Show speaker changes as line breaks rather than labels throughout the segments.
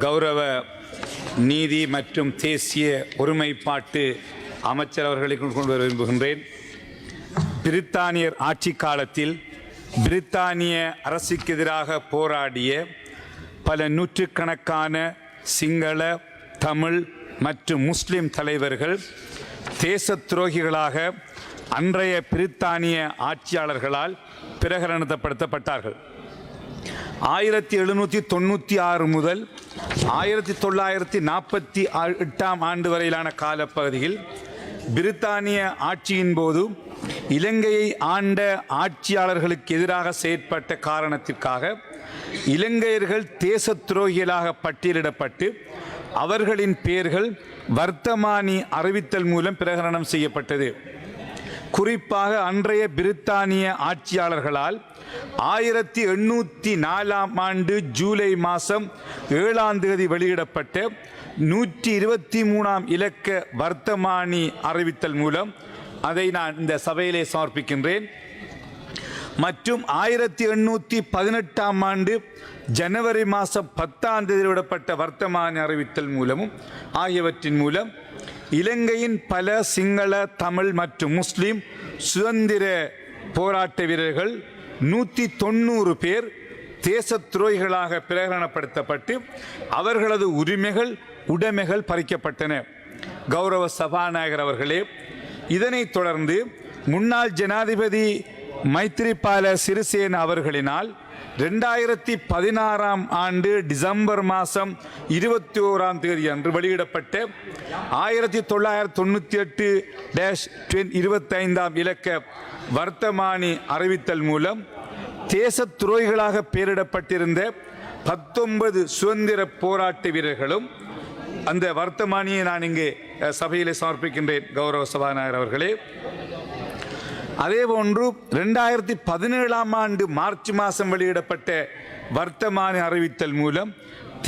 கௌரவ நீதி மற்றும் தேசிய ஒருமைப்பாட்டு அமைச்சர் அவர்களை கொண்டு வர விரும்புகின்றேன். பிரித்தானியர் ஆட்சி காலத்தில் பிரித்தானிய அரசுக்கு எதிராக போராடிய பல நூற்றுக்கணக்கான சிங்கள, தமிழ் மற்றும் முஸ்லிம் தலைவர்கள் தேச துரோகிகளாக அன்றைய பிரித்தானிய ஆட்சியாளர்களால் பிரகடனப்படுத்தப்பட்டார்கள். 1796 முதல் 1948 ஆண்டு வரையிலான காலப்பகுதியில் பிரித்தானிய ஆட்சியின் போது இலங்கையை ஆண்ட ஆட்சியாளர்களுக்கு எதிராக செயற்பட்ட காரணத்திற்காக இலங்கையர்கள் தேச துரோகிகளாக பட்டியலிடப்பட்டு அவர்களின் பெயர்கள் வர்த்தமானி அறிவித்தல் மூலம் பிரகடனம் செய்யப்பட்டது. குறிப்பாக அன்றைய பிரித்தானிய ஆட்சியாளர்களால் 1804 ஆண்டு ஜூலை மாதம் 7 வெளியிடப்பட்ட 123 இலக்க வர்த்தமானி அறிவித்தல் மூலம் அதை நான் இந்த சபையிலே சமர்ப்பிக்கின்றேன். மற்றும் 1818 ஆண்டு ஜனவரி மாதம் 10 வெளியிடப்பட்ட வர்த்தமானி அறிவித்தல் மூலமும் ஆகியவற்றின் மூலம் இலங்கையின் பல சிங்கள, தமிழ் மற்றும் முஸ்லிம் சுதந்திர போராட்ட வீரர்கள் 190 பேர் தேச துரோகிகளாக பிரகடனப்படுத்தப்பட்டு அவர்களது உடைமைகள் பறிக்கப்பட்டன. கௌரவ சபாநாயகர் அவர்களே, இதனைத் தொடர்ந்து முன்னாள் ஜனாதிபதி மைத்திரிபால சிறிசேன அவர்களினால் 2016 ஆண்டு டிசம்பர் மாதம் 21 அன்று வெளியிடப்பட்ட 1998-25 இலக்க வர்த்தமானி அறிவித்தல் மூலம் தேச துரோகிகளாக பெயரிடப்பட்டிருந்த 19 சுதந்திர போராட்ட வீரர்களும் அந்த வர்த்தமானியை நான் இங்கே சபையிலே சமர்ப்பிக்கின்றேன். கௌரவ சபாநாயகர் அவர்களே, அதேபோன்று 2017 ஆண்டு மார்ச் மாதம் வெளியிடப்பட்ட வர்த்தமானி அறிவித்தல் மூலம்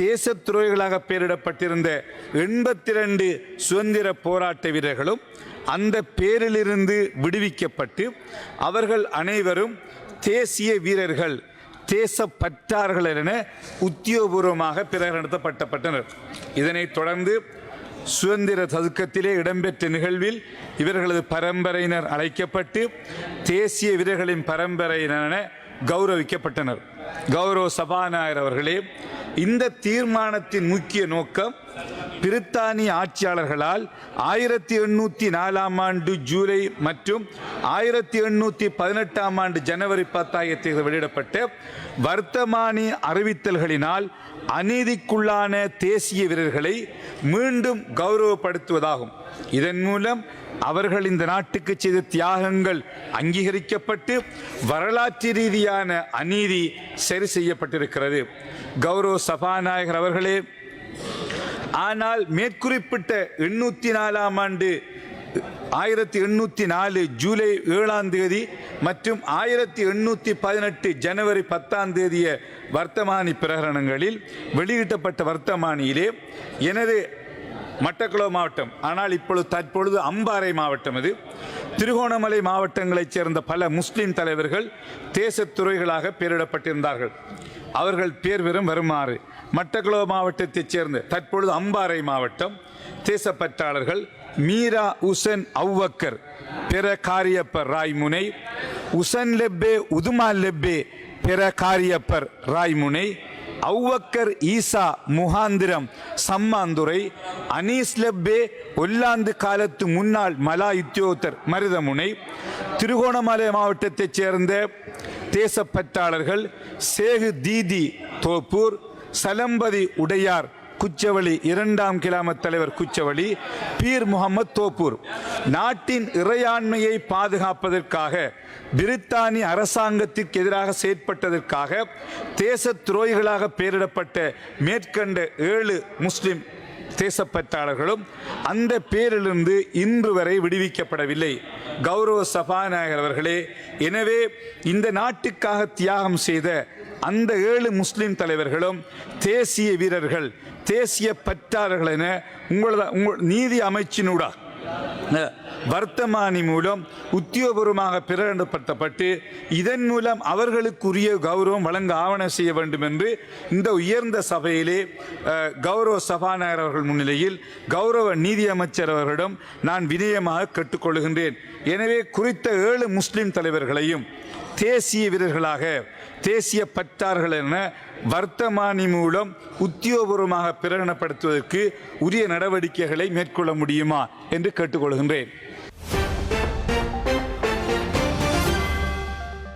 தேச துரோகிகளாக பெயரிடப்பட்டிருந்த 82 சுதந்திர போராட்ட வீரர்களும் அந்த பேரிலிருந்து விடுவிக்கப்பட்டு அவர்கள் அனைவரும் தேசிய வீரர்கள், தேச பற்றார்கள் என உத்தியோகபூர்வமாக பிரகடனப்படுத்தப்பட்டனர். இதனைத் தொடர்ந்து சுதந்திர சதுக்கத்திலே இடம்பெற்ற நிகழ்வில் இவர்களது பரம்பரையினர் அழைக்கப்பட்டு தேசிய வீரர்களின் பரம்பரையினர் என கௌரவிக்கப்பட்டனர். கௌரவ சபாநாயகர் அவர்களே, இந்த தீர்மானத்தின் முக்கிய நோக்கம் பிரித்தானிய ஆட்சியாளர்களால் 1804 ஆண்டு ஜூலை மற்றும் 1818 ஆண்டு ஜனவரி 10 வெளியிடப்பட்ட வர்த்தமானி அறிவித்தல்களினால் அநீதிக்குள்ளான தேசிய வீரர்களை மீண்டும் கௌரவப்படுத்துவதாகும். இதன் மூலம் அவர்கள் இந்த நாட்டுக்கு செய்த தியாகங்கள் அங்கீகரிக்கப்பட்டு வரலாற்று ரீதியான அநீதி சரி செய்யப்பட்டிருக்கிறது. கௌரவ சபாநாயகர் அவர்களே, ஆனால் மேற்குறிப்பிட்ட 804 ஆண்டு 1804 ஜூலை 7 மற்றும் 1818 ஜனவரி 10 வர்த்தமானி பிரகடனங்களில் வெளியிடப்பட்ட வர்த்தமானியிலே எனது மட்டக்களப்பு மாவட்டம், ஆனால் தற்பொழுது அம்பாறை மாவட்டம், இது திருகோணமலை மாவட்டங்களைச் சேர்ந்த பல முஸ்லிம் தலைவர்கள் தேச துரோகிகளாக பெயரிடப்பட்டிருந்தார்கள். அவர்கள் பேர் வருமாறு மட்டக்களப்பு மாவட்டத்தைச் சேர்ந்த தற்பொழுது அம்பாறை மாவட்டம் தேசப்பற்றாளர்கள் மீரா உசன் அவ்வக்கர் பெற காரியப்பர் ராய்முனை, உசன் லெப்பே உதுமான் லெப்பே பெற காரியப்பர் ராய்முனை, அவ்வக்கர் ஈசா முகாந்திரம் சம்மாந்துரை, அனீஸ் லெப்பே ஒல்லாந்து காலத்து முன்னாள் மலா உத்தியோகத்தர் மருதமுனை, திருகோணமலை மாவட்டத்தைச் சேர்ந்த தேசப்பற்றாளர்கள் சேகு தீதி தோப்பூர், சலம்பதி உடையார் குச்சவெளி 2 கிராம தலைவர் குச்சவெளி, பீர் முகமது தோப்பூர். நாட்டின் இறையாண்மையை பாதுகாப்பதற்காக பிரித்தானிய அரசாங்கத்திற்கு எதிராக செயற்பட்டதற்காக தேச துரோகிகளாக பெயரிடப்பட்ட மேற்கண்ட 7 முஸ்லிம் தேசப்பற்றாளர்களும் அந்த பேரிலிருந்து இன்று வரை விடுவிக்கப்படவில்லை. கௌரவ சபாநாயகர் அவர்களே, எனவே இந்த நாட்டுக்காக தியாகம் செய்த அந்த 7 முஸ்லிம் தலைவர்களும் தேசிய வீரர்கள், தேசிய பற்றாளர்கள் என உங்கள் நீதி அமைச்சினூடாக வர்த்தமானி மூலம் உத்தியோகபூர்வமாக பிரகடனப்படுத்தப்பட்டு இதன் மூலம் அவர்களுக்குரிய கௌரவம் வழங்க ஆவணம் செய்ய வேண்டும் என்று இந்த உயர்ந்த சபையிலே கௌரவ சபாநாயகர் அவர்கள் முன்னிலையில் கௌரவ நீதி அமைச்சர் அவர்களிடம் நான் வினயமாக கேட்டுக்கொள்கின்றேன். எனவே குறித்த 7 முஸ்லிம் தலைவர்களையும் தேசிய வீரர்களாக தேசிய பற்றார்கள் என வர்த்தமானி மூலம் உத்தியோகபூர்வமாக பிரகடனப்படுத்துவதற்கு உரிய நடவடிக்கைகளை மேற்கொள்ள முடியுமா என்று கேட்டுக்கொள்கின்றேன்.